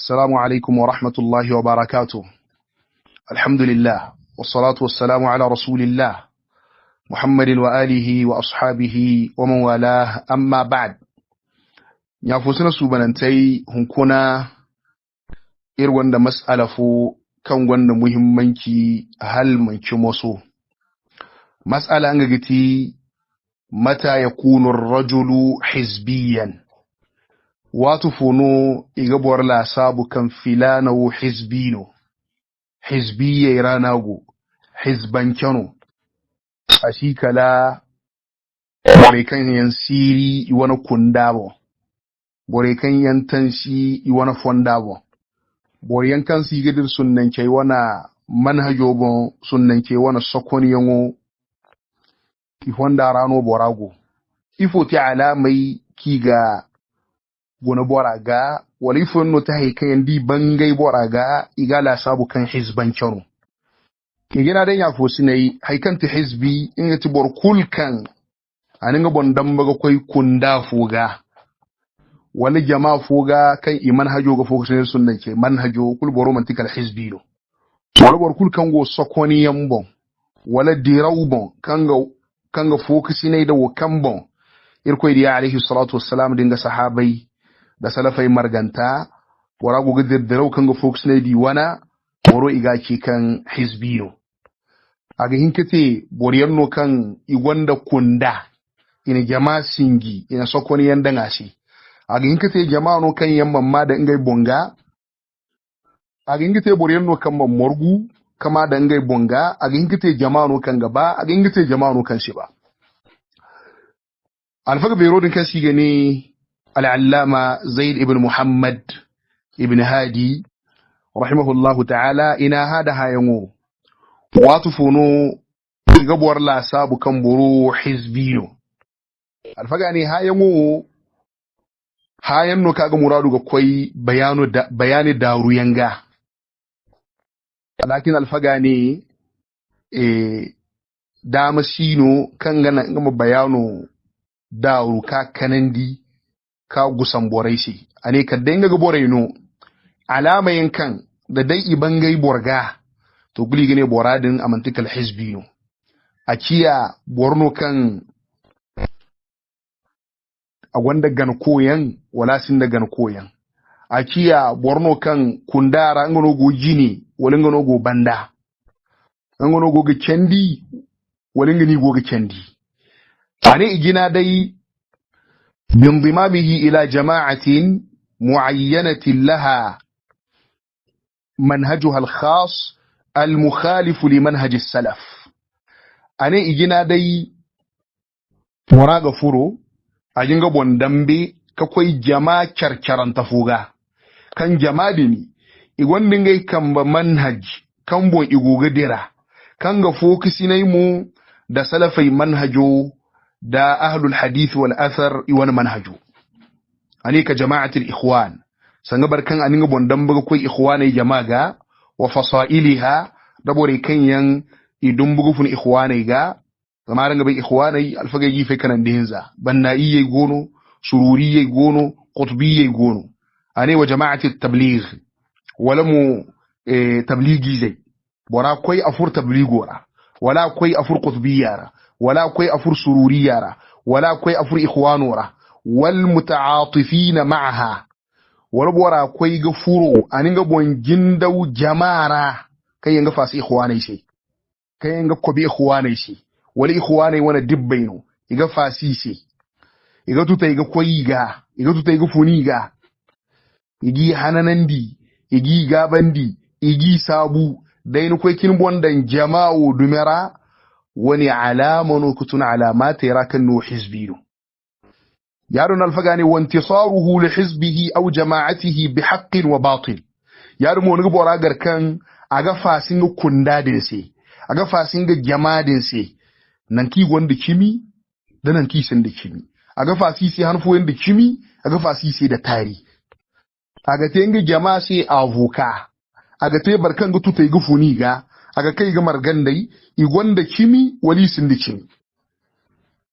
السلام عليكم ورحمة الله وبركاته. الحمد لله والصلاة والسلام على رسول الله محمد وآله وأصحابه ومن والاه. أما بعد، يافوسنا سوبنانتي هنكونا إروان دا مسألة فو كان وان مهمنكي هل منكي موسو مسألة أنجتي متى يكون الرجل حزبيا واتفونو إغبور لا سابو كان فلانو حزبينو حزبية إراناغو حزبان كانو أشيكلا بوريكان ينسيري يوانا كندابو بوريكان ينتنشي يوانا فوندابو بوريان كان سيغدر سننكي يوانا منهجوبو سننكي يوانا سكوني يونغو يفوندارانو بوراغو إفوتي علامي كيغا gona boraga wali fonno ta haikan di bangai boraga igala sabu kan hizban kyano kigina dan ya fosi nayi haikan ta hizbi in yati bor kulkan aninga bondan baga koi kunda fuga wali jama'a fuga kan iman hajo ga fokusin sunnan ke manhajo kul boro mantikal hizbi do wala bor kulkan go sokoni yambon wala dirawbon kanga fokusin da wakambon irko idi alaihi salatu wassalam dinga sahabai da salafai marganta wara go gidirdirau kan ga folks ne di wana woro iga ke kan hizbiyo aga hinkate boriyanno kan igwanda kunda ina jama'a singi ina sokoni yanda ngasi aga hinkate jama'a no kan yamman ma da ngai bonga aga hinkate boriyanno kan morgu kama da ngai bonga aga hinkate jama'a no kan gaba aga hinkate jama'a no kan shi ba alfaga bero din kan shi gane العلامة زيد ابن محمد ابن هادي رحمه الله تعالى إنا هذا هايمو واتفونو قبور لا سابو كمبرو حزبينو الفقاني هايمو هايمو كاغ مرادو كوي بيان داورو ينغا لكن الفقاني دامسينو كان بيانو داورو كانندي ka gusan borai shi ane ka denga ga borai no alama yankan da dai ibangai borga to guli gane boradin amantikal hizbi no akiya borno kan a wanda gan koyan wala sin da gan koyan akiya borno kan kundara ngono go jini wala ngono go banda ngono go ga kendi wala ngani go ga kendi ane igina dai بانضمامه إلى جماعة معينة لها منهجها الخاص المخالف لمنهج السلف أنا إجينا دي مراغ فرو أجنغ بوندمبي كوي جماعة كركران تفوغا كان جماعة ديني إغوان دنغي كان بمنهج كان بون إغوغ ديرا كان غفوكسي نيمو دا سلفي منهجو دا أهل الحديث والأثر إيوان منهجو أنيك جماعة الإخوان سنغبر كان أنيك بوندنبغ كوي إخواني جماعة وفصائلها دبوري كان ين يدنبغ فن إخواني زمارنغ بي إخواني الفقاجي في كان دينزا بنائي يقونو سروري يقونو قطبي يقونو أني وجماعة التبليغ ولمو تبليغي زي ورا كوي أفور تبليغ ورا ولا كوي أفور قطبي يارا ولا كوي أفر سروريارا ولا كوي أفر إخوانورا والمتعاطفين معها وربورا كوي غفورو أنيغا بوين جندو جمارا كي ينغا فاسي إخواني شي كي ينغا كوبي إخواني شي ولي إخواني وانا دبينو يغا فاسي شي يغا توتا يغا كويغا يغا توتا يغا فونيغا يغي حنانندي يغي غابندي يغي سابو داينو كوي كنبوان دان جماعو دمرا wani alama no kutuna alamata yara kan no hizbino yaro alfagani wa intisaruhu li hizbihi aw jama'atihi bi haqqin wa batil yaro mo ngi bora gar kan aga fasin kunda din se aga fasin ga jama'a din se nan ki gonda kimi da nan ki san da kimi aga fasi se hanfo yanda kimi aga fasi se da tari aga te ngi jama'a se avoka aga te barkan ga tutai gufuni ga aga kai ga margandai igwanda kimi wali sindi kimi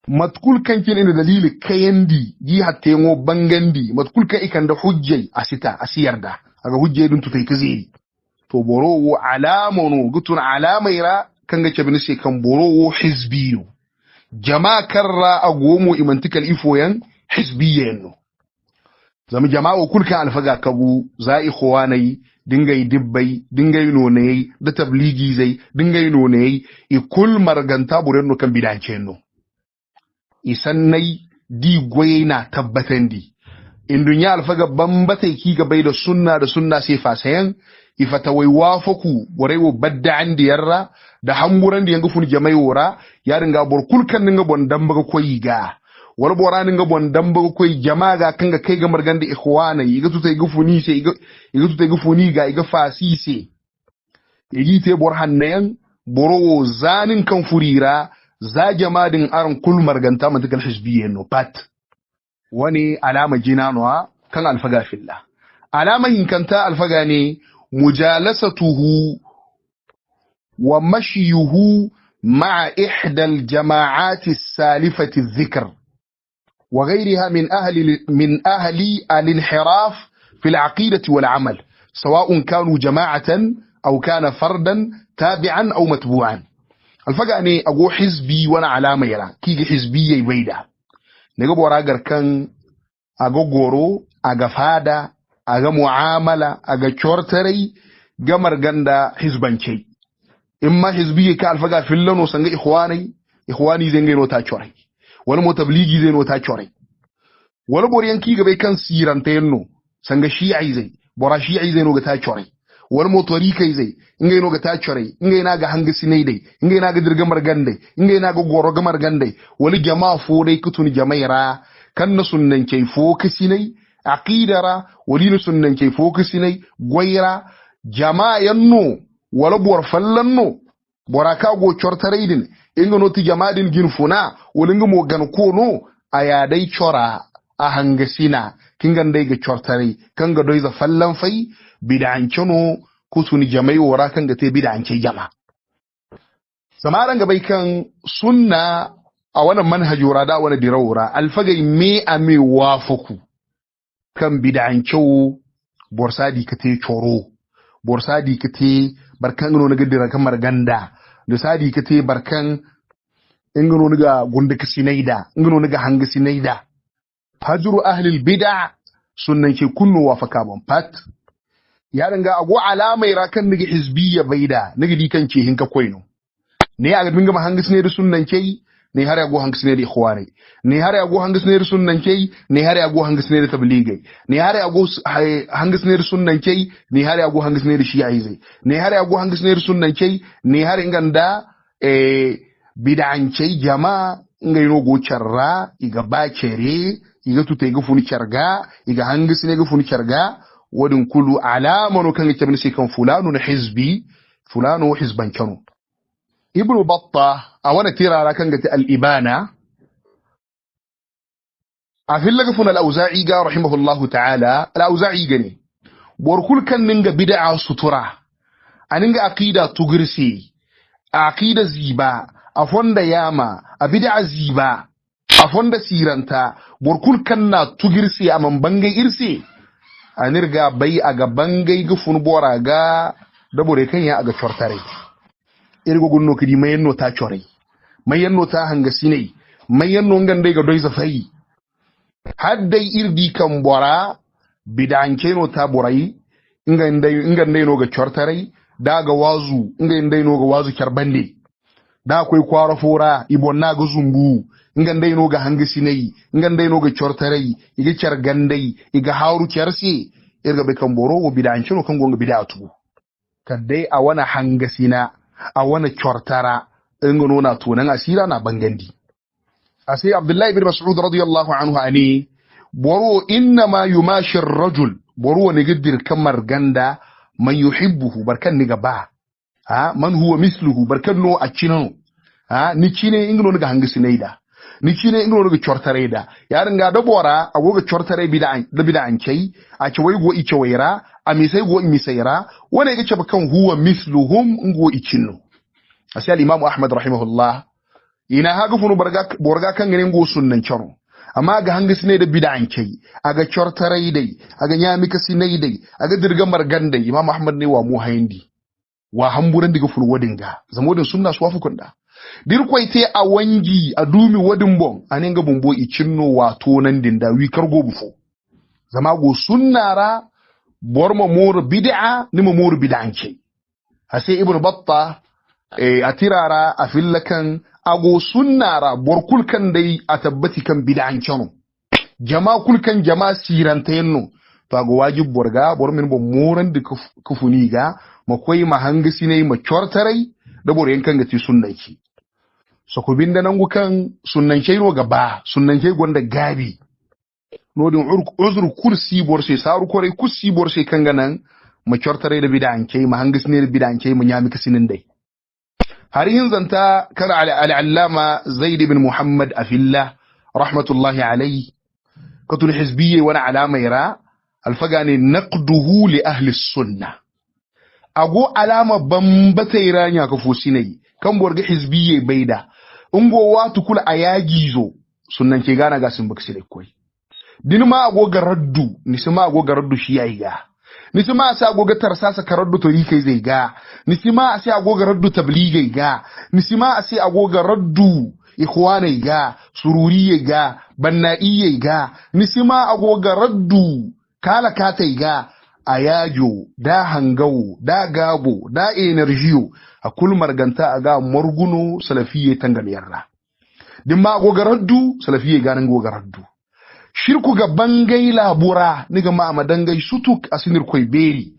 matkul kan kin ina dalili kayandi gi hatte ngo bangandi matkul kan ikan da hujjai asita asiyarda aga hujje dun tutai kaze to borowo alamono gutun alamaira kanga cebini se kan borowo hizbiyo jama'a karra agomo imantikal ifoyan hizbiyen no zama jama'a kulkan alfaga kabu za ikhwanai dingay dibbai dingay nonai da tabligi zai dingay nonai ikul marganta burenno kan bidancen no isannai di goyena tabbatan di in dunya alfaga bambatai ki gabai da sunna sai fasayan ifata wai wafaku warewo badda andi yarra da hamburan da yanga funi jamai wora ya ringa bor kulkan ninga bon dambaga koyi ga wal bora ninga bon dambaga koyi jama'a ga kanga kai ga marganda ikhwana yiga tutai gufuni sai yiga tutai gufuni ga yiga fasise yigi te bor hannayan borowo zanin kan furira za jamadin aran kul marganta mantakal hizbiyyen no pat wani alama jinanwa kan alfaga fillah alama hinkanta alfaga ne mujalasatuhu wa mashiyuhu ma'a ihda al-jama'at as-salifati adh-dhikr wa ghayriha min ahli al-inhiraf fi al-aqidati wal-amal sawa'un kanu jama'atan aw kana fardan tabi'an aw matbu'an alfaga ne ago hizbi wana alama yara kiga hizbiyyi baida daga boragar kan agogoro aga fada aga mu'amala aga chortarai gamar ganda hizbancai imma hizbiyyi ka alfaga fillano sanga ikhwani zai ngaino ta chorai wani motabligi zai no ta chorai wani boriyan ki gabe kan siranta yanno sanga shi'i zai bora shi'i zai no ga ta chorai wani motori kai zai ingai no ga ta chorai ingai na ga hangisi ne dai ingai na ga dirgamar gandai ingai na ga goro gamar gandai wani jama'a fo dai kutun jama'ira kan na sunnan kai fo kisinai aqidara wali na sunnan kai fo kisinai goyra jama'a yanno wala bor fallanno bora ka go chortare din inga no ti jama'a din ginfuna wala nga mo gan ko no aya dai chora a hangasina kingan dai ga chortare kanga doi za fallan fai bid'an kino kusuni jama'i wora kanga te bid'an ce jama samaran gabai kan sunna a wannan manhajura da wannan dirawura alfagai me ame wafaku kan bid'an cewo borsadi kate choro borsadi kate barkan no naga dira kamar ganda da sadi kate barkan ingano naga gunda kisinaida ingano naga hangisinaida fajru ahli albid'a sunnan ke kunno wafaka ban pat ya danga ago alamai rakan naga hizbiyya baida naga dikan ce hinka koino ne a ga ma hangisne da sunnan ke ne har yago hangisne da ikhwani ne har yago hangisne da sunnan ke ne har yago hangisne da tabligai ne har yago hangisne da sunnan ke ne har yago hangisne da shi'i zai ne har yago hangisne da sunnan ke ne har inganda bid'an ce jama'a ngai no go charra iga bacere iga tutai ga funi charga iga hangisne ga funi charga wadin kullu alamanu kan ke bin sai kan fulanu na hizbi fulanu hizban kanu ibnu battah a wani tirara kan gati al'ibana a fillaga funa al'auza'i ga rahimahullahu ta'ala al'auza'i gane borkul kan ninga bid'a sutura a ninga aqida tugirse a aqida ziba a fonda yama a bid'a ziba a fonda siranta borkul kan na tugirse a man bangai irse a nirga bai a ga bangai gufun bora ga dabore kan ya aga chortare irgo gunno kidi mayenno ta chore mayenno ta hangasine mayenno ngande ga doy zafai haddai irdi kan bora bidanke no ta borai ingande no ga chortare daga wazu ingande no ga wazu karbande da akwai kwara fora ibonna ga zumbu ingande no ga hangasine ingande no ga chortare iga chargandai iga hauru charse irga be kan boro wo bidanke no kan gonga bidatu kadai a wana hangasina a wani kyortara in gano na tunan asira na bangandi a sai abdullahi bin mas'ud radiyallahu anhu ani boro inna ma yumashi rajul boro ne gidir kamar ganda man yuhibbuhu barkan ni gaba ha man huwa misluhu barkan no a cinan ha ni cine in gano ga hangisi naida ni cine in gano ga kyortare da yarin ga da bora a goga kyortare bid'an kai a ce wai go ice waira a misai go misaira wanda yake ba kan huwa misluhum ngo icinno asali imam ahmad rahimahullah ina haga funu borga kan ganin go sunnan charo amma ga hangis ne da bid'an kai aga chortarai dai aga nyami kasi nei dai aga dirga margan dai imam ahmad ne wa mu hayndi wa hamburan diga ful wadin ga zamodin sunna su wafu kunda dirkoite a wangi a dumi wadin bon anin ga bumbo i cinno wato nan dinda wi kargo bufo zama go sunnara borma mur bid'a ni mur bid'an kai ase ibnu batta a tirara a fillakan ago sunnara borkul kan dai a tabbati kan bid'an kano jama kulkan jama siranta yanno to ago wajib borga bormin bo moran da kufuni ga makwai mahangisi ne ma chortarai da bor yankan gati sunnanki so ko binda nan gukan sunnankei no gaba sunnankei gonda gabi nodin uzur kursi bor sai saru kore kursi bor sai kan ganan ma chortarai da bid'an kai mahangisi ne da bid'an kai mu nyami kasinin dai har yin zanta kar al-allama zaid ibn muhammad afillah rahmatullahi alayhi katul hizbiyya wa alama yara alfagani naqduhu li ahli sunnah ago alama bambata iranya ka fosinai kan borga hizbiyye baida ungo watu kula ayagizo sunnan ke gana ga sun baksire koi dinma ago garaddu nisma ago garaddu shi yayi ga nisma sai ago ga tarsasa karaddu to yi kai zai ga nisma sai ago garaddu tabligai ga nisma sai ago garaddu ikhwanai ga sururiyye ga bannaiye ga nisma ago garaddu kala katai ga a yajo da hangawo da gabo da energiyo a kulmar ganta a ga marguno salafiye tangamiyarra din ma gogaraddu salafiye ganin gogaraddu shirku ga bangai labura ni ga ma madangai sutuk asinir koy beri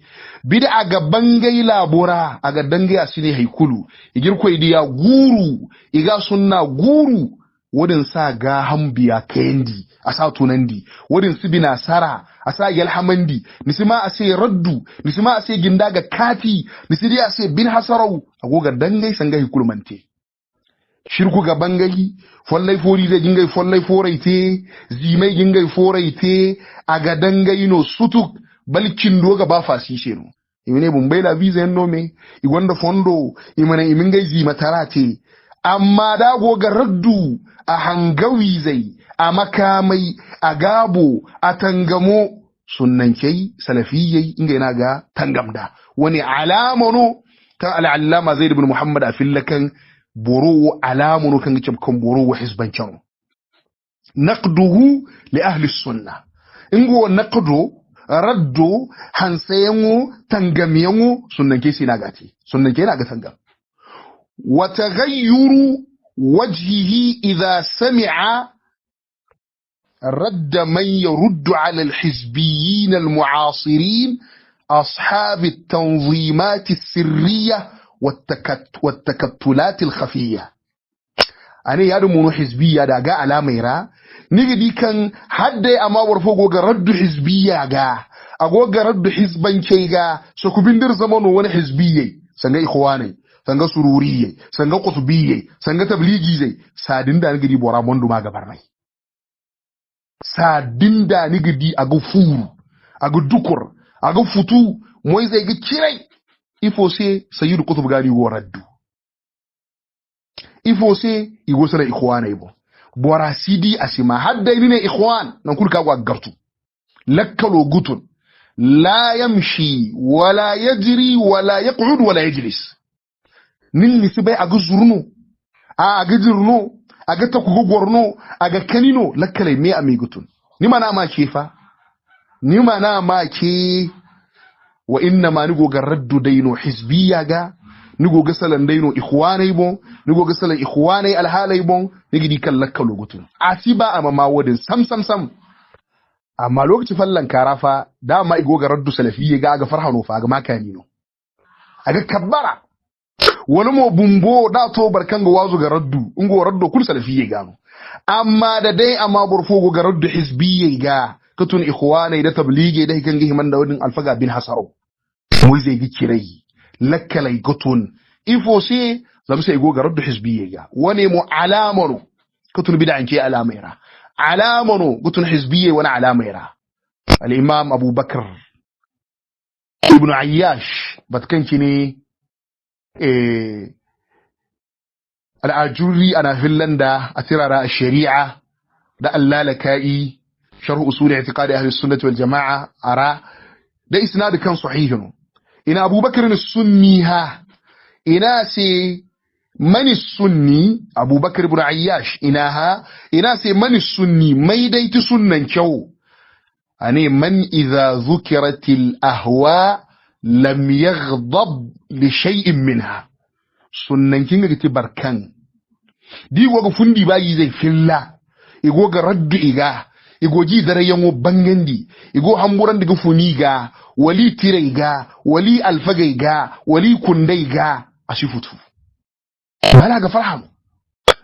bid'a ga bangai labura aga dangai asini haikulu igir koy diya guru iga sunna guru wodin sa ga hambiya kendi asa tunandi wodin sibina sara asa yalhamandi nisima ase raddu nisima ase gindaga kati nisiri ase bin hasarau agoga dangai sangai kulmante shirku ga bangali follai fori da gingai follai foraite zimai gingai foraite aga dangai no sutuk balkin doga ba fasishe no imene bumbai la visa en nome igonda fondo imene imingai zima tarate amma da goga raddu a hangawi zai a makamai a gabo a tangamo sunnankei salafiyyai inga yana ga tangamda wani alamano kan al'allama zaid ibn muhammad a fillakan boro alamano kan gice kan boro wa hizbancan naqduhu li ahli sunna ingo naqdu raddu hansayenwo tangamiyenwo sunnankei sai na gati sunnankei na ga tangam wa taghayyuru وجهه إذا سمع رد من يرد على الحزبيين المعاصرين أصحاب التنظيمات السرية والتكتلات الخفية أنا يادمون حزبية دا قا على ميرا نيجي كان حد أما ورفوق رد حزبية قا أقوى رد حزبان كي قا سوكو بندر زمانو وانا حزبية سنجا إخواني sanga sururiye sanga qutbiyye sanga tabligi zai sadin da nigidi bora mondo ma gabar nai sadin da nigidi aga furu aga dukur aga futu moy zai ga kirai ifo se sayyidu qutb gani go raddu ifo se igo sala ikhwana ibo bora sidi asima hadda ni ne ikhwan nan kurka go gartu lakkalo gutun la yamshi wala yajri wala yaq'ud wala yajlis nin nisibai aga zurno aga jirno aga takugo gorno aga kanino lakkale me amigutun ni mana ma kefa ni mana ma ke wa inna ma nigo garraddu daino hizbiyya ga nigo gasalan daino ikhwanai bon nigo gasalan ikhwanai alhalai bon nigidi kan lakkalo gutun asiba amma wadin sam amma lokaci fallan karafa dama igo garraddu salafiyya ga farhano fa ga makanino aga kabbara wani mo bumbo da to barkan ga wazu ga raddu ingo raddu kul salafiyye gano amma da dai amma burfo ga raddu hizbiyye ga katun ikhwanai da tablighi da kan gihiman da wadin alfaga bin hasaro mu zai gi kirai lakkalai gutun ifo sai zamu sai go ga raddu hizbiyye ga wani mu alamanu katun bid'an ke alamaira alamanu gutun hizbiyye wani alamaira al-imam abubakar ibn ayyash batkanki ne al'ajuri ana Finlanda a tirara a shari'a da allalaka'i sharh usul i'tiqadi ahli sunnah wal jamaa ara da isnad kan sahihin ina abubakar as-sunni ha ina sai mani sunni abubakar ibn ayyash ina sai mani sunni mai daiti sunnan kyau ane man idha dhukiratil ahwa lam yaghdab li shay'in minha sunnan kinga gati barkan di goga fundi bayi zai filla igo ga raddu iga igo ji dare yanwo bangandi igo hamburan daga funiga wali tiraiga wali alfagaiga wali kundaiga ashifutu bala ga farhanu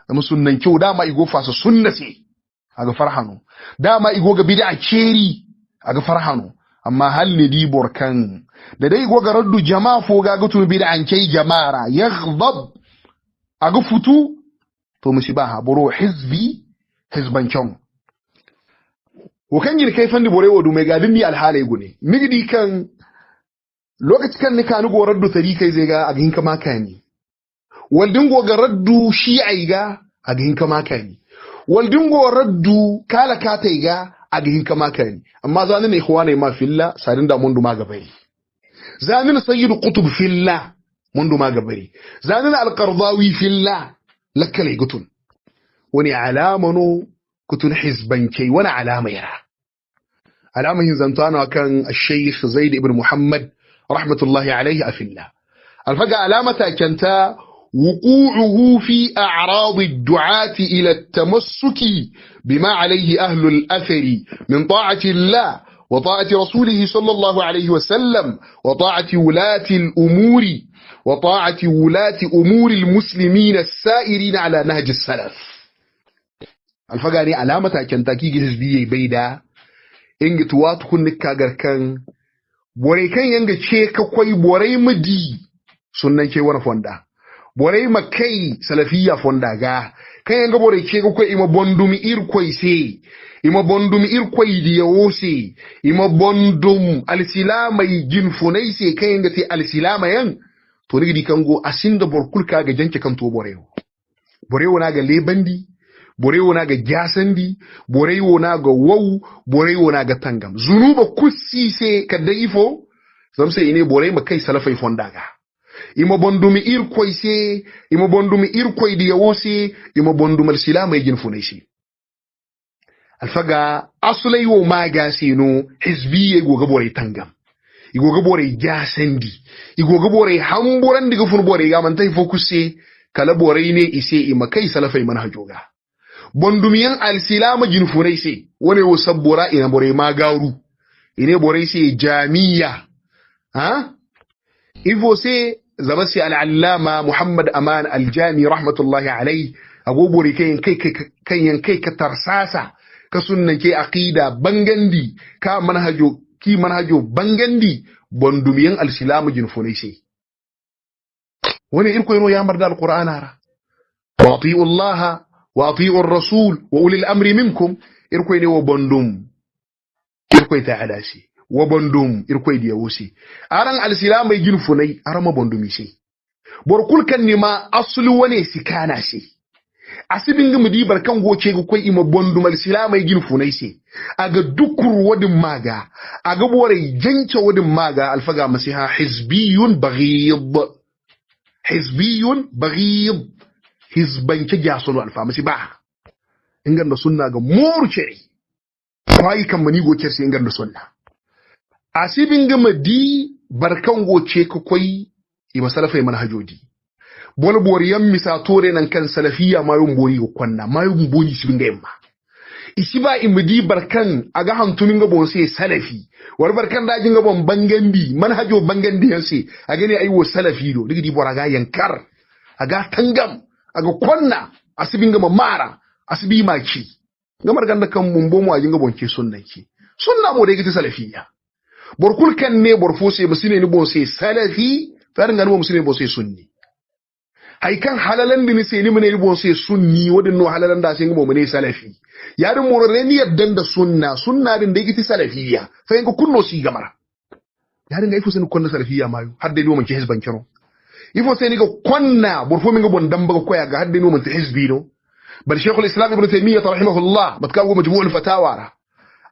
amma sunnan kyau dama igo fasa sunna ce aga farhanu dama igo ga bid'a keri aga farhanu amma hal ne di borkan da dai igo ga raddu jama'a fo ga gutu bid'an kai jama'ara yaghdab aga futu to musibaha boro hizban kyau wakan yin kai fandi bore wodu mai gadin ni alhalai gune migdi kan lokaci kan nika ni go raddu tarikai zai ga agin kama kani waldin go ga raddu shi'ai ga agin kama kani waldin go raddu kala katai ga agin kama kani amma zanin ne ikhwana ma fillah sadin da mundu ma gabari zanin sayyid qutb fillah mundu ma gabari zanin al-qardawi fillah lakkale gutun wani alamano kutun hizbankai wani alama yara alamahin zantana kan al-shaykh zaid ibn muhammad rahmatullahi alayhi afillah alfaga alamata kanta wuqu'uhu fi a'rad ad-du'at ila at-tamassuk bima alayhi ahlu al-athari min ta'ati Allah wa ta'ati rasulih sallallahu alayhi wa sallam wa ta'ati ulati al-umuri wa ta'ati ulati umuri al-muslimin as-sa'irin ala nahj as-salaf alfaga ne alamata kanta ki gizbiye baida inga tuwatu kun kagar kan bore kan yanga ce ka kwai bore mudi sunnan ke wani fonda bore makai salafiya fonda ga kan yanga bore ce ka kwai ima bondumi irkoi se ima bondumi irkoi diyawo se ima bondum alsilamai jinfunai se kan yanga te alsilama yan to ni di kango asinda borkul ka ga janke kan to borewo na ga lebandi borewo na ga gyasandi borewo na ga wau borewo na ga tangam zunuba kussi se kadda ifo zamse ine borey makai salafai fondaga ima bondumi irkoy se ima bondumi irkoy di yawose ima bondumal silama yin funai se alfaga asulai wo maga sino hizbiye goga borey tangam igoga borey gyasandi igoga borey hamburan diga fun borey ga man tay fokusse kala borey ne ise ima kai salafai manhajoga bondumiyan alsilama jinfurai se wani wo sabbora ina bore magaru ine bore se jamiya ha ifo se zabasi al-allama muhammad aman al-jami rahmatullahi alayhi agobore kayan kai ka tarsasa ka sunnan ke aqida bangandi ka manhajo bangandi bondumiyan alsilama jinfurai se wani irko yano ya marda al-qur'ana ra wa ati'u allaha واطيعوا الرسول واولي الامر منكم irkoy ne wo bondum irkoy ta alasi wo bondum irkoy diya wosi aran alislam mai gin funai arama bondumi shi borkul kan ni ma aslu wane sikana shi asibin ga mudi barkan goce ga koy ima bondum alislam mai gin funai shi aga dukur wadin maga aga bore janke wadin maga alfaga masiha hizbiyun baghid hizban ke gyasolo alfamasi ba ingan da sunna ga morceri fai kan mani gocer sai ingan da sunna asibin ga madi barkan goce ka koi ima salafai manhajodi bol boriyan misatore nan kan salafiya mayun bori go kwanna mayun bori sibin ga yamma isi ba imidi barkan aga hantumin ga bon sai salafi war barkan da jin ga bon bangambi manhajo bangandi yanse aga ne aiwo salafi do digi bora ga yankar aga tangam aga kwanna asibin ga mara asibi maki gamar ganda kan mumbo mu ajin ga bonke sunna mo da gita salafiya borkul kan ne borfose musine ni bonse salafi farin ga musine bonse sunni hay kan halalan ni sai ni mun ni bonse sunni wadin no halalan da sai mu ne salafi yarin mo re ni yaddan da sunna din da gita salafiya fa yango kunno si gamara yarin ga ifu sun kunna salafiya mayu har dai no mun ke hizban kiro ifo sai ni ga konna borfo min ga bon damba ga koya ga hadde no mun ta hizbi no bal shaykhul islam ibn taymiyyah rahimahullah matkago majmu'ul fatawa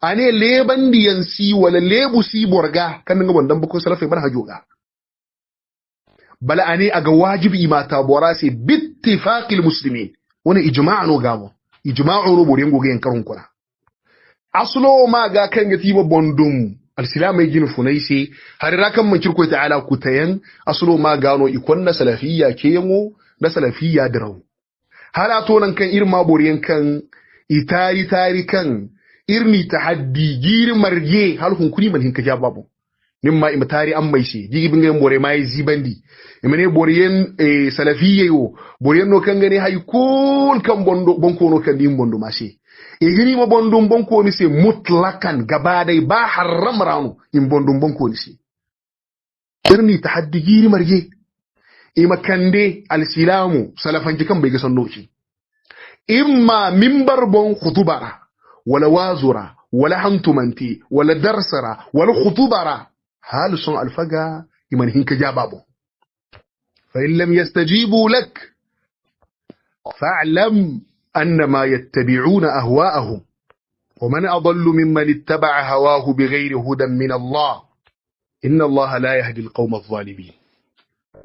ane leban diyansi wala lebu si borga kan nga bondan bako salafi bar hajoga bala ane aga wajibi mata borasi bittifaqil muslimin wani ijma'an no gamo ijma'u no borengo ga yankarun kuna aslo ma ga kan ga tiba bondum al-islamai ginu funaisi har rakan man kirko ta'ala kutayan aslo ma gano ikonna salafiyya ke yango da salafiyya dirawo hala to nan kan irma boriyan kan itari kan irni tahaddi giri marge hal hun kuni man hinka jababu nimma imatari an mai shi digi binga bore mai zibandi imane boriyan salafiyya yo boriyan no kan gane hay kul kan bondo bonko no kan dim bondo mashi igini ma bondum bonko ni se mutlakan gabadai ba haram ranu in bondum bonko ni se irni tahaddi giri marge imakande al-silamu salafan jikan bai ga sannoci imma minbar bon khutubara wala wazura wala hantumanti wala darsara wala khutubara hal sun alfaga iman hinka jababu fa in lam yastajibu lak fa'lam annama yattabi'una ahwa'ahum ومن أضل ممن اتبع هواه بغير هدى من الله إن الله لا يهدي القوم الظالمين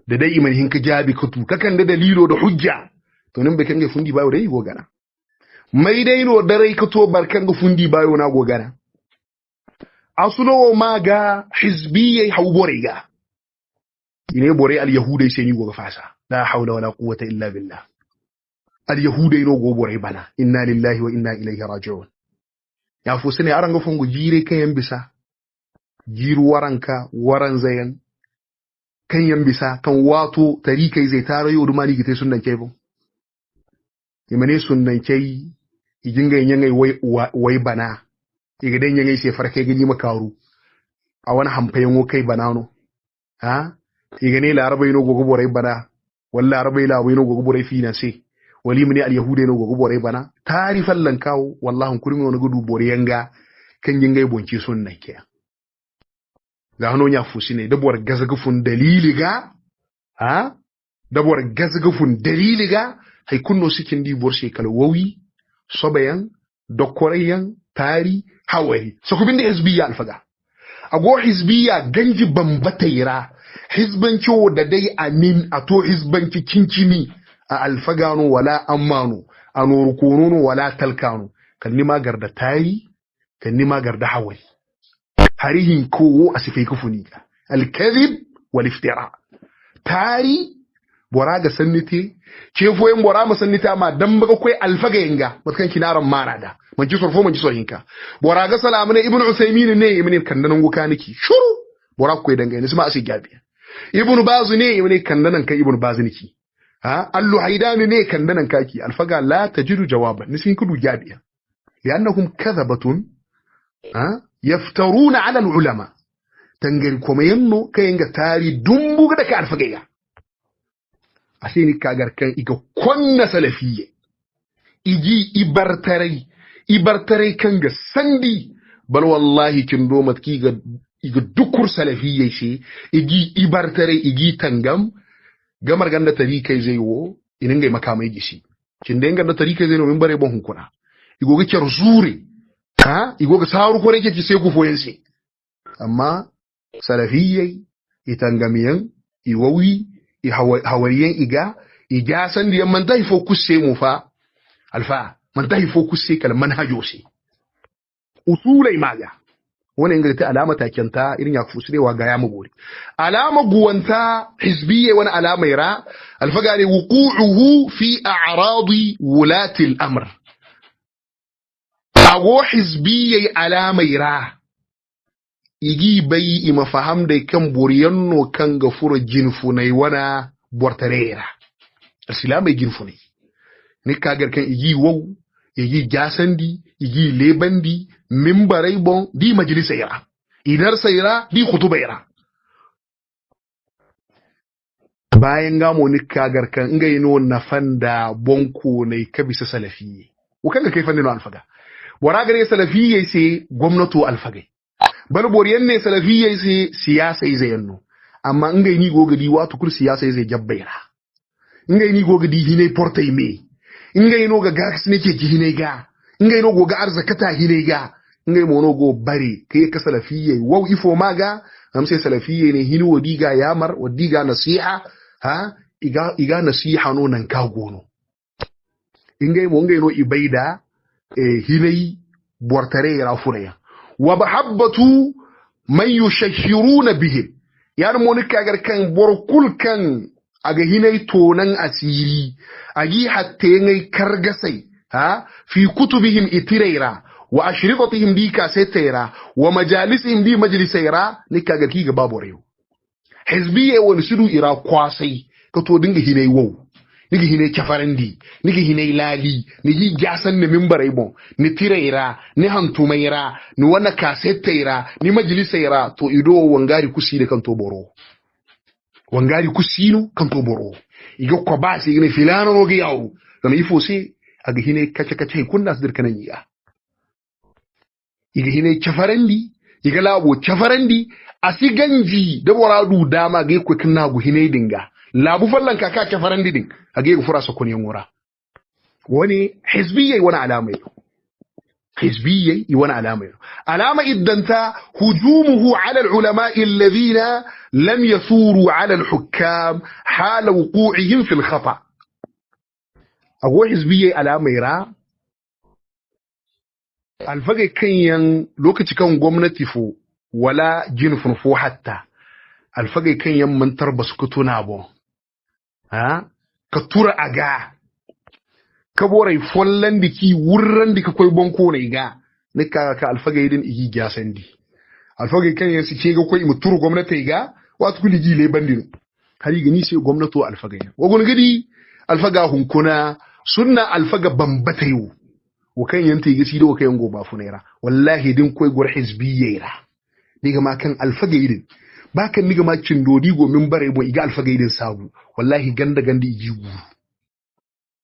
da dai iman hinka jabi kutu kakan da dalilo da hujja to nan bakan ga fundi bayo dai gogana mai dai no dare kato barkan ga fundi bayo na gogana asulo ma ga hizbiyyi hawboriga ine bore al yahudai sai ni goga fasa la hawla wala quwwata illa billah al yahudai no go bore bana inna lillahi wa inna ilaihi raji'un ya fu sene aranga fongo jire kayan bisa jiru waranka waran zayan kan yan bisa kan wato tarikai zai taro yau rumani gite sunnan kai bon imane sunnan kai iginga yangai wai bana igaden yangai sai farkai gani makaru a wani hamfayen wo kai banano ha igane larabai no gogo borai bana wallahi arabai la no gogo borai fina sai wali mini al yahude no gogo borai bana tarifan lan kawo wallahi kurmi wani gudu borai yanga kan yangai bonki sunnan kai ga hano ya fushi ne dabuwar gazagufun dalili ga ha dabuwar gazagufun dalili ga hay kunno sikin di bor shekal wawi sobayan dokorayan tari hawari so kubin da hizbiya alfaga ago hizbiya ganji bambataira hizbanci da dai amin ato hizbanci kinkimi a alfagano wala ammano anuru konono wala talkano kan nima garda tari kan nima garda hawari harihin kowo a sifai kufuni al-kadhib wal iftira tari bora ga sannite cefoyen bora ma sannita ma dan baga koi alfaga yanga matkan kinaran marada man ji sorfo man ji sohinka bora ga salamu ne ibnu usaymin ne ibn kandanan guka niki shuru bora koi danga ne suma asi gabi ibnu baz ne ibn kandanan kai ibnu baz niki ha allu haidani ne kandanan kaki alfaga la tajidu jawaban nisin kudu gabi li'annahum kadhabatun ha yaftaruna ala ulama tangari kuma yanno kayenga tari dumbu da ka alfagaya asini kagar kan iga konna salafiyye igi ibartarai kanga sandi bal wallahi kin do matki ga iga dukur salafiyye shi igi ibartarai igi tangam gamar ganda tarikai zai wo inin ga makamai gishi kin da ganda tarikai zai no min bare bon hunkuna igo ga kyar zure ha igo ga saru ko reke ki sai ku foyense amma salafiyyai itangamiyan iwawi hawariyan iga san da man dai focus sai mu fa alfa man dai focus sai kal manhajo sai usulai maga wannan ga ta alama takenta irin ya fusurewa ga ya mugori alama guwanta hizbiyya wani alama ira alfaga ne wuqu'uhu fi a'radi wulati al-amr ago hizbiyya alama ira igi bai ima faham da kan boriyanno kan ga furo jinfu nai wana bortarera islamai jinfu ne kagar kan igi wow igi jasandi igi lebandi mimbarai bon di majalisa ira idar sayra di khutuba ira bayan gamo ni kagar kan ngai no nafanda bonko ne kabisa salafiyye wakanga kai fannin alfaga wara gare salafiyye sai gwamnato alfagai bal boriyan ne salafiyya sai siyasa zai yanno amma ngai ni gogadi wato kur siyasa zai jabbaira ngai ni gogadi hine portai me ingai no ga gas ne ke gihine ga ingai no go ga arzakata hine ga ingai mono go bare kai ka salafiyye wau ifo maga am sai salafiyye ne hinu wadiga yamar wadiga nasiha ha iga nasiha no nan ka gono ingai mo ngai no ibaida hinai bortare ya furaya wa bahabbatu man yushahiruna bihi yar mo nika gar kan borkul kan aga hinai tonan asiri agi hatte ngai kargasai ha fi kutubihim itiraira wa ashritatihim bi kasetera wa majalisihim bi majlisaira nika gar ki ga baboreyo hizbiye wani sudu ira kwasai ka to dinga hinai wow nigi hinai kafarandi nigi hinai lali nigi gasan ne mimbarai bon ni tiraira ni hantumaira ni wana kasetera ni majlisaira to ido wangari kusi da kan to boro wangari kusino kan to boro iga ko ba sai ne filano no ga yawo kama ifo sai aga hinai kace kunna su dirkanan yiga iga hinai kafarandi iga labo kafarandi asiganji da boradu dama ga ko kinna gu hinai dinga labu fallan kaka kafarandi din age ga fura sokon yangora wani hizbiyyi wani alama yau hizbiyyi wani alama yau alama iddanta hujumuhu ala alulama alladhina lam yasuru ala alhukam hala wuqu'ihim fi alkhata ago hizbiyyi alama ira alfage kanyan lokaci kan gwamnati fo wala jinfun fo hatta alfage kanyan mantar basu kutuna bo ha ka tura aga ka borai follan diki wurran dika koi bonko ne ga ne ka alfaga yidin igi gasandi alfaga kan yansu ke ga koi muturu gwamnati ga wato kuli gile bandino hari gani sai gwamnato alfaga ya wagon gadi alfaga hunkuna sunna alfaga bambatayo wakan yanta yi gasi da wakan go ba funera wallahi din koi gur hizbiyera diga ma kan alfaga yidin bakan niga ma cindodi go min bare bo iga alfaga yidin sabu wallahi ganda gandi iji guru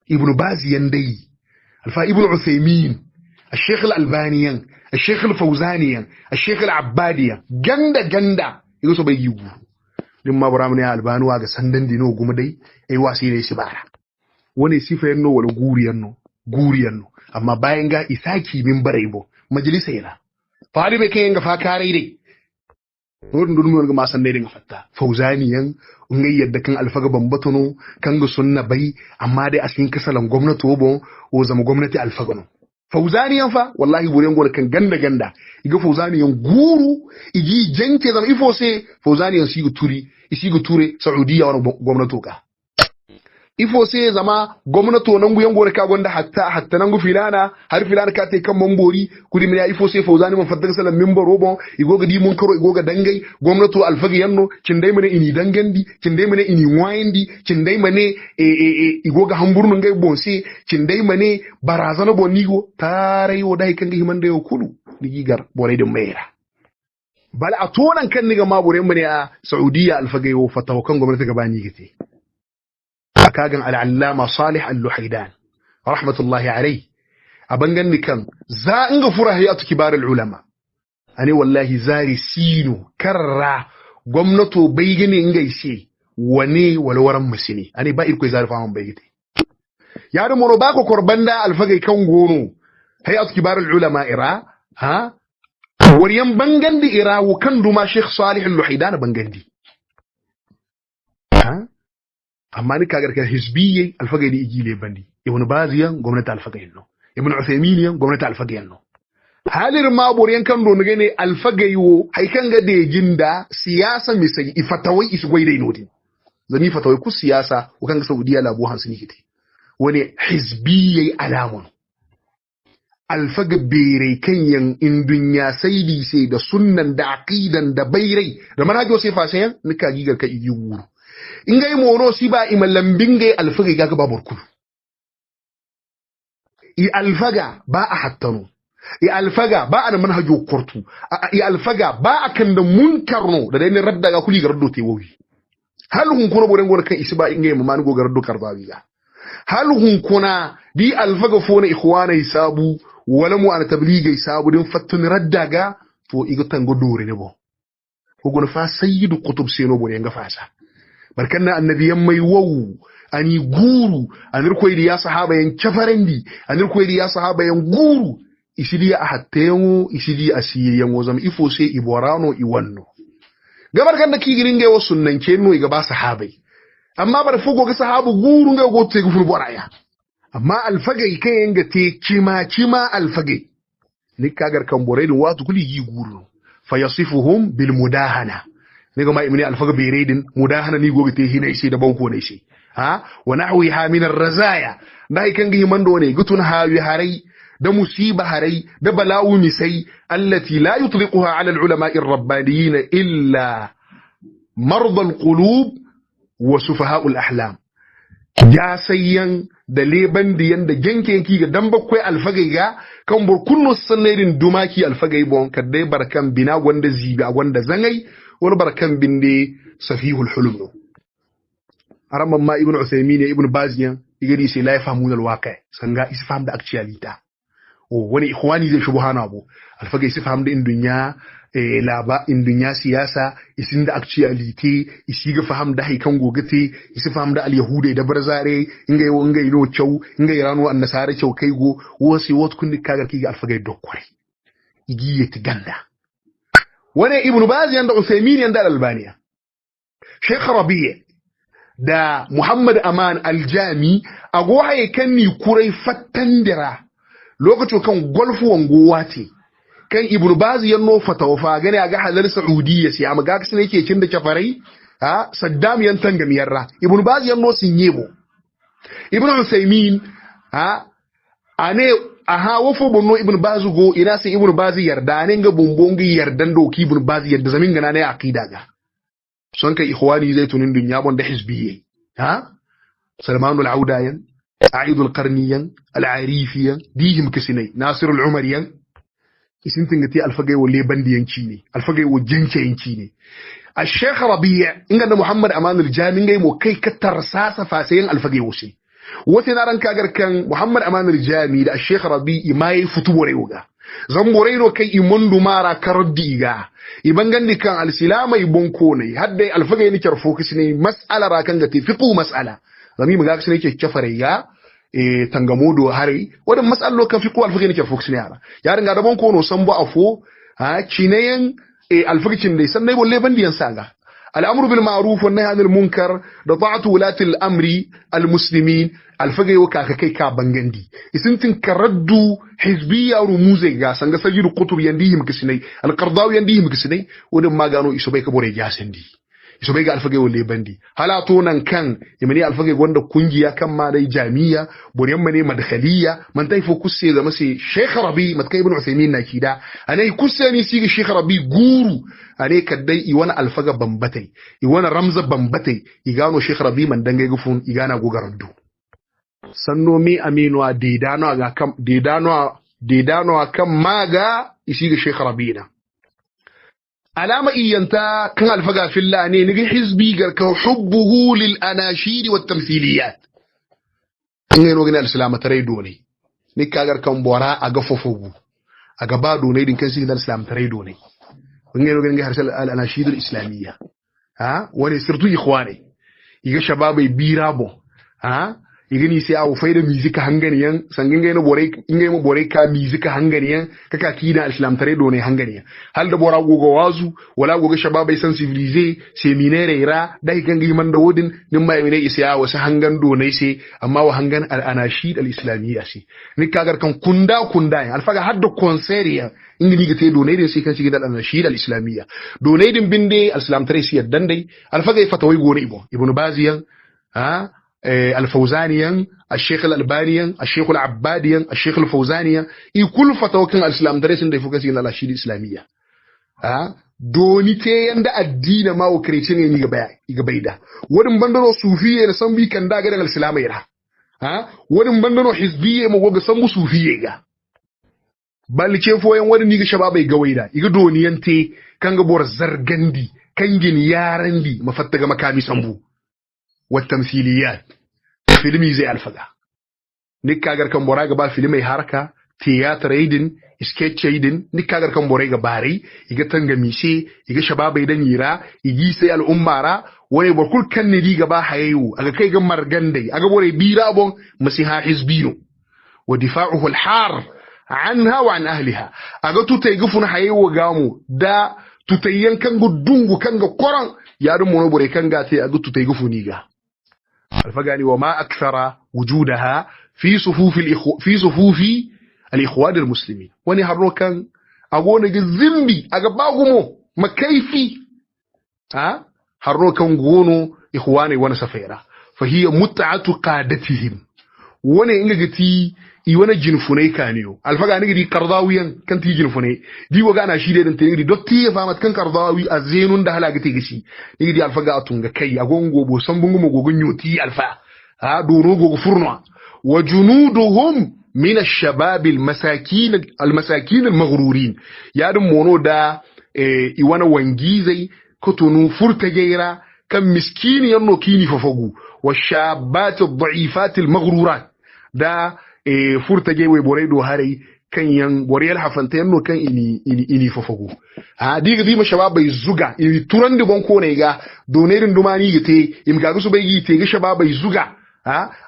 ibn bazi yandai alfa ibn uthaymin الشيخ الألباني الشيخ الفوزاني الشيخ العبادي ganda igo so bai yi guru din ma bara mun ya albanu ga sandan dino guma dai ai wasi ne shi bara wani sifa yanno wala guriyanno amma bayan ga isaki min bare bo majalisa yana fari be kai ga fa kare dai wurin durmi ga masan dai dinga fatta fauzaniyan ngai yadda kan alfaga bambatono kan ga sunna bai amma dai asin kasalan gwamnati bo o zama gwamnati alfaga no fauzaniyan fa wallahi buren gol kan ganda iga fauzaniyan guru igi janke zama ifo se fauzaniyan sigu ture saudiya wa gwamnato ka ifo sai zama gwamnato nan guyan gore ka gonda hatta nan gu filana har filana ka te kan mambori kudi min ya ifo sai fauzani man fadda salam minbar robo igoga di mun karo igoga dangai gwamnato alfagi yanno cindai mane ini dangandi cindai mane ini wayandi cindai mane igoga hamburnun gai bonse cindai mane barazana bonigo tarai wodai kan gi mande yo kulu digigar bore de mera bal a tonan kan niga ma bore mane a saudiya alfagi yo fatawa kan gwamnati gabani gite kagan al'allama Salih al-Luhaidan rahmatullahi alayhi abangan nikan za inga fura hayatu kibar al-ulama ani wallahi zari sino karra gwamnato bai gane inga ise wane walwaran musini ani ba irko zari faman bai gite ya da mono ba ko korbanda alfagai kan gono hayatu kibar al-ulama ira ha wariyan bangandi ira wa kan duma Sheikh Salih al-Luhaidan bangandi ha amma ni kagar kan hizbiyye alfaga ni igile bandi ibn baziyan gwamnati alfaga yanno ibn uthaymin gwamnati alfaga yanno halir ma boriyan kan do ne alfaga yo hay kan ga de jinda siyasa mi sai ifatawai isu goide nodin zani fatawai ku siyasa ko kan ga saudiya labu hansini kite wani hizbiyye alamun alfaga bere kan yan in dunya saidi sai da sunnan da aqidan da bairai da manhajo sai fasayan nika gigar ka igi wuru ingai mono si ba imalambin gai alfaga ga babar kulu i alfaga ba a hattano i alfaga ba a manhajo kortu i alfaga ba a kan da munkarno da dai ne radda ga kuli gardo te wowi hal hun kuna boren gona kan isi ba ingai mu man go gardo karbawi ga hal hun kuna di alfaga fona ikhwana hisabu wala mu ana tabliga hisabu din fattun radda ga to iga tango dore ne bo ko gona fa sayyidu qutub seno boren ga fasa barkanna annabiyan mai wawu ani guru anir koydi ya sahaba yan kafarendi anir koydi ya sahaba yan guru isidi a hattayen isidi asiyen wazam ifo sai iborano iwanno gabar kan da kigirin ga wasu nan kenno iga ba sahabai amma bar fugo ga sahabu guru ga go te gufur boraya amma alfagai kan yanga te kima alfagai ni kagar kan borai din watu kuli yi guru fayasifuhum bil mudahana ni ga mai imni alfaga beredin mudahana ni go te hinai sai da banko ne sai ha wa nahwiha min ar-razaya dai kan gi mando ne gutun hawi harai da musiba harai da bala'u misai allati la yutliquha ala al-ulama'i ar-rabbaniyin illa marda al-qulub wa sufaha'u al-ahlam ya sayyan da leban diyan da genkenki ga dan bakwai alfagai ga kan burkunno sanarin dumaki alfagai bon kadai barkan bina gwanda zibi gwanda zangai wani barkan binde safihul hulum aramman ma ibnu usaymin ya ibnu baziyan igari sai la yafhamuna al-waqi sanga isfaham da actualita wani ikhwani zai shubuhana abu alfaga isi faham da in dunya laba in dunya siyasa isin da actuality isi ga faham da haikan gogate isi faham da al-yahuda da barzare inga yo inga ino chau inga irano annasara chau kai go wasi wat kun kagar ki alfaga dokkore igiye tiganda wani ibnu baz yanda usaymin yanda al-albaniya sheikh rabi' da muhammad aman al-jami ago haikan ni kurai fattandira lokacin kan golfu wangowa ce kan ibnu bazi ya no fatawa gane ga halal saudiya sai amma ga kasan yake cin da kafarai ha saddam yan tanga miyarra ibnu bazi ya no sinyebo ibnu usaymin ha ane aha wofo bonno ibnu bazi go ina sai ibnu bazi yarda ne ga bombongi yardan doki ibnu bazi yarda zamin gana ne aqida ga son kai ikhwani zai tunin dunya bon da hizbiyye ha salmanul audayan عيد القرنيا العريفيا ديهم كسني ناصر العمريا اسنتن غتي الفغي ولي بنديان كيني الفغي وجنكين كيني الشيخ ربيع ان محمد امان الجامي غي مو كاي كترساسا فاسين الفغي وشي وتنا ران كاغر كان محمد امان الجامي ده الشيخ ربيع ماي فتوبوري وغا زمبورينو كاي يمندو مارا كرديغا يبنغندي كان السلام يبونكوني حدي الفغي ني كرفوكسني مساله را كان غتي فقو مساله zami mu ga kasane yake kafariya tangamodo hari wadan mas'allo kan fi ko alfaqi ne ke fokus ne ya ringa da bon kono san bo afo ha kinayen alfaqicin dai san dai bolle bandiyan sanga al'amru bil ma'ruf wan nahy anil munkar da ta'atu ulati al-amri al-muslimin alfaqi wa ka kai ka bangandi isintin karaddu hizbiyya rumuze ga sanga sajidu qutub yandihim kisinai al-qardawi yandihim kisinai wadan magano iso bai ka bore ya sandi so bai ga alfage wale bandi halato nan kan yamani alfage wanda kungiya kan ma dai jami'a buriyan mane madkhaliya man taifo kusse da mase sheikh rabi matkai ibn usaymin nakida anai kusse ni sigi sheikh rabi guru anai kaddai i wani alfaga bambatai i wani ramza bambatai i gano sheikh rabi man dangai gufun i gana gogaraddu sanno mi aminu dedano ga kam dedano kan maga isigi sheikh rabi na alama iyanta kan alfaga fillah ne nigi hizbi garka hubbuhu lil anashid wat tamthiliyat ngeen wogina al-islam tare dole ni kagar kan bora aga fofogu aga ba dole din kan sigin al-islam tare dole ngeen wogina harsal al-anashid al-islamiyya ha wani sirtu ikhwani iga shababai birabo ha igini sai awu faida music hanganiyan sangin gaina bore ingai mo bore ka music hanganiyan kaka kida al-islam tare dole hanganiyan hal da bora gogo wazu wala gogo shababai sensibiliser seminaire ira dai gangi man da wodin nin mai ne isa wasu hangan dole sai amma wa hangan al-anashid al-islamiyya sai ni kagar kan kunda alfaga hadda concert ingini ga te dole din sai kan shiga da al-anashid al-islamiyya dole din binde al-islam tare sai dandai alfaga fatawai gone ibn baziyan ha الفوزانيا الشيخ الألبانيا الشيخ العباديا الشيخ الفوزانيا يكل فتوى الإسلام درس عند فوكسي على الشيء الإسلامية دوني تيان دا الدين ما وكريتين يجبايدا ودم بندرو صوفية نسمي كان دا غير الإسلام يرا ودم بندرو حزبية ما وجا سمو صوفية جا بل كيفو ين ودم يجي شباب يجويدا يجي دوني ينتي كان جبور زرجندي كان جن يارندي ما فتجا مكامي سمبو والتمثيليات فيلمي زي الفقه نيكا غير كان براغ با فيلمي حركه theater idin sketch idin ni kagar kan borai ga bare iga tanga mise iga shababa idan yira igi sai al'ummara wani barkul kan ne diga ba hayayu aga kai ga margandai aga borai bira bon masiha hizbino wa difa'uhu al-har anha wa an ahliha aga tutai gufun hayayu gamu da tutayyan kan gudungu kan ga koran yarin mono borai kan ga sai aga tutai gufuni ga alfagani wa ma akthara wujudaha fi sufufi al-ikhwan al-muslimin wani harro kan agona ga zimbi aga bagumo makaifi ha harro kan gono ikhwani wani safira fa hiya mut'atu qadatihim wani inga gati i wani jinfunai kaniyo alfaga ni gidi qardawiyan kan ti jinfunai di waga na shi da tin gidi dotti ya famat kan qardawi azenun da halaga ti gishi ni gidi alfaga atunga kai agongo bo sambungu mo gogon yoti alfa ha doro gogo furno wa junuduhum من الشباب المساكين المغرورين يادم مونو دا إيوانا وانجيزي كتونو فرتجيرا كم مسكين ينو كيني ففقو والشابات الضعيفات المغرورات دا فرتجي ويبوريدو هاري كان ين بوريال حفنتين نو كان إني ففقو دي ما شباب يزوغا إني توران دي بونكو نيغا دونيرن دوماني يتي إمكاغسو بيجي تيغي شباب يزوغا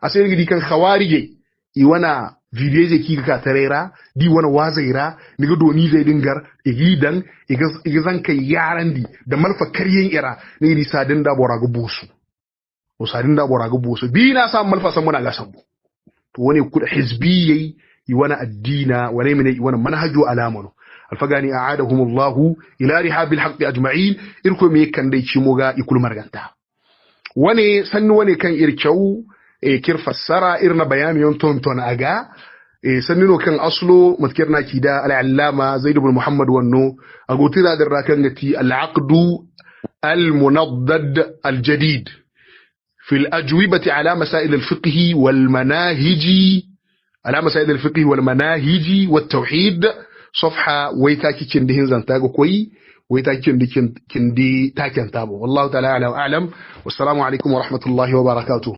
أسيري دي كان خوارجي إيوانا video zai kika ka tarera di wani wazaira ni ga doni zai dingar igidan igizan kai yaran di da malfa karyen ira ni di sadin da bora ga busu o sadin da bora ga busu bi na sa malfa san muna ga sambo to wani ku da hizbiyyi yi wani addina wani mene wani manhaju alamanu alfagani a'adahumullahu ila rihabil haqqi ajma'in irko me kan dai ci moga ikul marganta wani sanni wani kan irkyau kir fassara irna bayani yon tonton aga sannino kan aslo matkirna kida al-allama zaid ibn muhammad wanno agotira da rakan gati al-aqdu al-munaddad al-jadid fi al-ajwibati ala masail al-fiqh wal-manahij ala masail al-fiqh wal-manahij wat-tauhid صفحه ويتا كيكين دهين زنتاغو كوي ويتا كيكين دي تاكن تابو والله تعالى اعلم والسلام عليكم ورحمه الله وبركاته